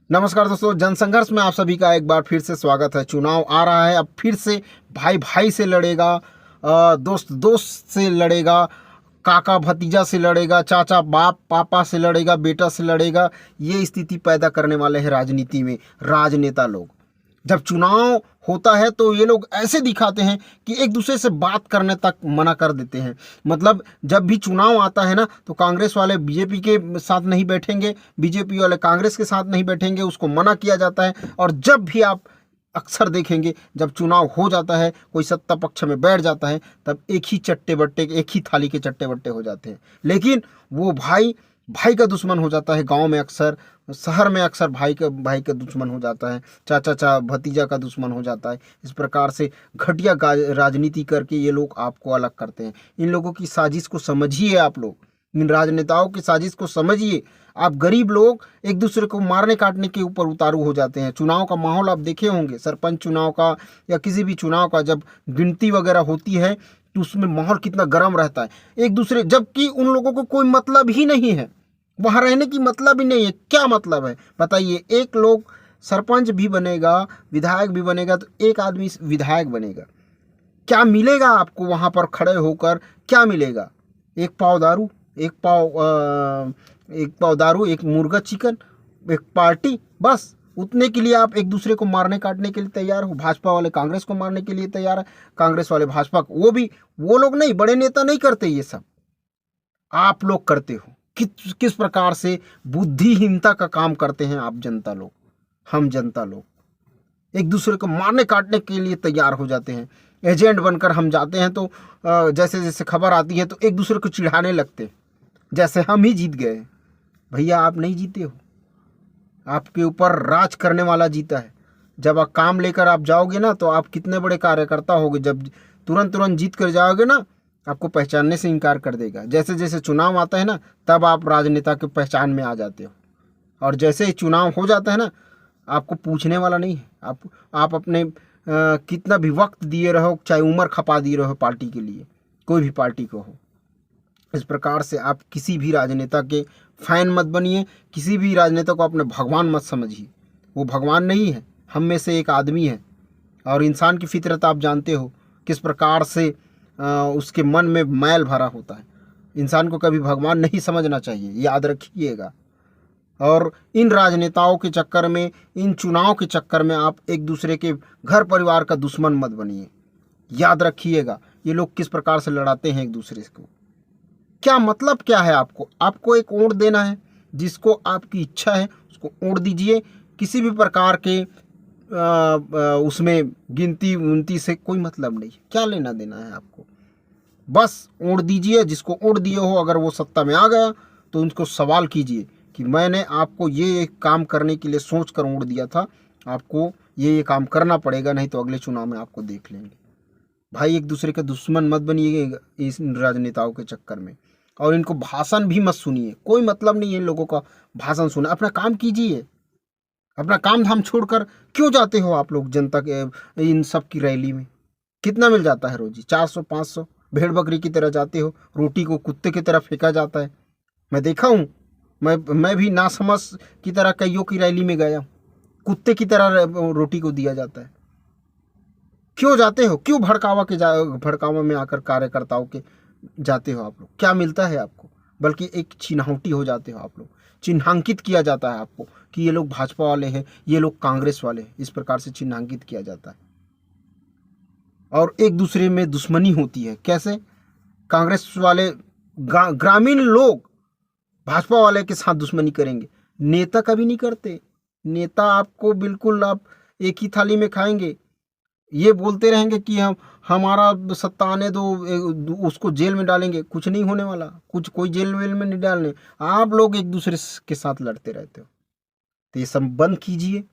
नमस्कार दोस्तों, जनसंघर्ष में आप सभी का एक बार फिर से स्वागत है। चुनाव आ रहा है, अब फिर से भाई भाई से लड़ेगा, दोस्त दोस्त से लड़ेगा, काका भतीजा से लड़ेगा, चाचा बाप पापा से लड़ेगा, बेटा से लड़ेगा। ये स्थिति पैदा करने वाले हैं राजनीति में राजनेता लोग। जब चुनाव होता है तो ये लोग ऐसे दिखाते हैं कि एक दूसरे से बात करने तक मना कर देते हैं। मतलब जब भी चुनाव आता है ना, तो कांग्रेस वाले बीजेपी के साथ नहीं बैठेंगे, बीजेपी वाले कांग्रेस के साथ नहीं बैठेंगे, उसको मना किया जाता है। और जब भी आप अक्सर देखेंगे, जब चुनाव हो जाता है, कोई सत्ता पक्ष में बैठ जाता है, तब एक ही चट्टे बट्टे, एक ही थाली के चट्टे बट्टे हो जाते हैं। लेकिन वो भाई भाई का दुश्मन हो जाता है। गांव में अक्सर, शहर में अक्सर भाई का दुश्मन हो जाता है, चाचा भतीजा का दुश्मन हो जाता है। इस प्रकार से घटिया राजनीति करके ये लोग आपको अलग करते हैं। इन लोगों की साजिश को समझिए, आप लोग इन राजनेताओं की साजिश को समझिए। आप गरीब लोग एक दूसरे को मारने काटने के ऊपर उतारू हो जाते हैं। चुनाव का माहौल आप देखे होंगे, सरपंच चुनाव का या किसी भी चुनाव का, जब गिनती वगैरह होती है तो उसमें माहौल कितना गर्म रहता है एक दूसरे, जबकि उन लोगों को कोई मतलब ही नहीं है, वहाँ रहने की मतलब ही नहीं है। क्या मतलब है बताइए? एक लोग सरपंच भी बनेगा, विधायक भी बनेगा, तो एक आदमी विधायक बनेगा, क्या मिलेगा आपको वहाँ पर खड़े होकर? क्या मिलेगा? एक पाव दारू, एक पाव दारू, एक मुर्गा चिकन, एक पार्टी, बस उतने के लिए आप एक दूसरे को मारने काटने के लिए तैयार हो। भाजपा वाले कांग्रेस को मारने के लिए तैयार है, कांग्रेस वाले भाजपा को। वो लोग नहीं, बड़े नेता नहीं करते ये सब, आप लोग करते हो। किस प्रकार से बुद्धिहीनता का काम करते हैं आप जनता लोग, हम जनता लोग एक दूसरे को मारने काटने के लिए तैयार हो जाते हैं। एजेंट बनकर हम जाते हैं तो जैसे जैसे खबर आती है तो एक दूसरे को चिढ़ाने लगते हैं, जैसे हम ही जीत गए। भैया, आप नहीं जीते हो, आपके ऊपर राज करने वाला जीता है। जब आप काम लेकर आप जाओगे ना, तो आप कितने बड़े कार्यकर्ता होगे। जब तुरंत तुरंत जीत कर जाओगे ना, आपको पहचानने से इनकार कर देगा। जैसे जैसे चुनाव आता है ना, तब आप राजनेता की पहचान में आ जाते हो। और जैसे ही चुनाव हो जाता है ना, आपको पूछने वाला नहीं है। आप अपने कितना भी वक्त दिए रहो, चाहे उम्र खपा दिए रहो पार्टी के लिए, कोई भी पार्टी को हो। इस प्रकार से आप किसी भी राजनेता के फैन मत बनिए, किसी भी राजनेता को अपने भगवान मत समझिए। वो भगवान नहीं है, हम में से एक आदमी है। और इंसान की फितरत आप जानते हो किस प्रकार से उसके मन में मैल भरा होता है। इंसान को कभी भगवान नहीं समझना चाहिए, याद रखिएगा। और इन राजनेताओं के चक्कर में, इन चुनाव के चक्कर में आप एक दूसरे के घर परिवार का दुश्मन मत बनिए। याद रखिएगा, ये लोग किस प्रकार से लड़ाते हैं एक दूसरे को। क्या मतलब क्या है? आपको एक वोट देना है, जिसको आपकी इच्छा है उसको वोट दीजिए। किसी भी प्रकार के उसमें गिनती उनती से कोई मतलब नहीं। क्या लेना देना है आपको? बस वोट दीजिए। जिसको वोट दिए हो, अगर वो सत्ता में आ गया तो उनको सवाल कीजिए कि मैंने आपको ये काम करने के लिए सोच कर वोट दिया था, आपको ये काम करना पड़ेगा, नहीं तो अगले चुनाव में आपको देख लेंगे। भाई, एक दूसरे के दुश्मन मत बनिए इस राजनेताओं के चक्कर में। और इनको भाषण भी मत सुनिए, कोई मतलब नहीं है इन लोगों का भाषण सुना। अपना काम कीजिए। अपना काम धाम छोड़कर क्यों जाते हो आप लोग जनता के इन सब की रैली में? कितना मिल जाता है रोजी? 400-500। भेड़ बकरी की तरह जाते हो, रोटी को कुत्ते की तरह फेंका जाता है। मैं देखा हूँ, मैं भी नासमझ की तरह कईयों की रैली में गया, कुत्ते की तरह रोटी को दिया जाता है। क्यों जाते हो? क्यों भड़कावा में आकर कार्यकर्ताओं के जाते हो आप लोग? क्या मिलता है आपको? बल्कि एक चिन्हौटी हो जाते हो आप लोग। चिन्हांकित किया जाता है आपको कि ये लोग भाजपा वाले हैं, ये लोग कांग्रेस वाले हैं। इस प्रकार से चिन्हांकित किया जाता है और एक दूसरे में दुश्मनी होती है। कैसे? कांग्रेस वाले ग्रामीण लोग भाजपा वाले के साथ दुश्मनी करेंगे, नेता कभी नहीं करते। नेता आपको बिल्कुल, आप एक ही थाली में खाएंगे। ये बोलते रहेंगे कि हम हमारा सत्ता आने दो, उसको जेल में डालेंगे। कुछ नहीं होने वाला, कोई जेल वेल में नहीं डालने। आप लोग एक दूसरे के साथ लड़ते रहते हो। तो ये सब बंद कीजिए,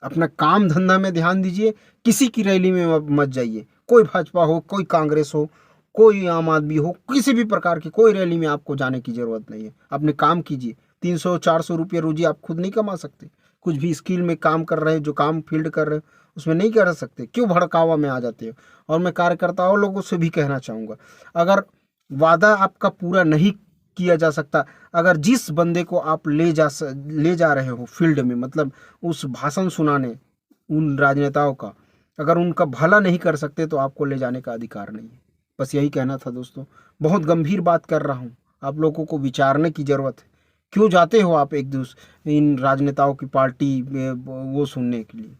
अपना काम धंधा में ध्यान दीजिए। किसी की रैली में मत जाइए। कोई भाजपा हो, कोई कांग्रेस हो, कोई आम आदमी हो, किसी भी प्रकार की कोई रैली में आपको जाने की जरूरत नहीं है। अपने काम कीजिए। 300-400 रुपये रोजी आप खुद नहीं कमा सकते? कुछ भी स्किल में काम कर रहे हैं, जो काम फील्ड कर रहे हो उसमें नहीं कर सकते? क्यों भड़कावा में आ जाते हो? और मैं कार्यकर्ताओं लोगों से भी कहना चाहूँगा, अगर वादा आपका पूरा नहीं किया जा सकता। अगर जिस बंदे को आप ले जा रहे हो फील्ड में, मतलब उस भाषण सुनाने उन राजनेताओं का, अगर उनका भला नहीं कर सकते तो आपको ले जाने का अधिकार नहीं है। बस यही कहना था दोस्तों। बहुत गंभीर बात कर रहा हूँ, आप लोगों को विचारने की ज़रूरत है। क्यों जाते हो आप एक दूसरे इन राजनेताओं की पार्टी में वो सुनने के लिए।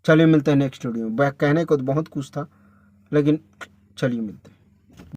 चलिए मिलते हैं नेक्स्ट वीडियो में। कहने को तो बहुत कुछ था, लेकिन चलिए मिलते हैं।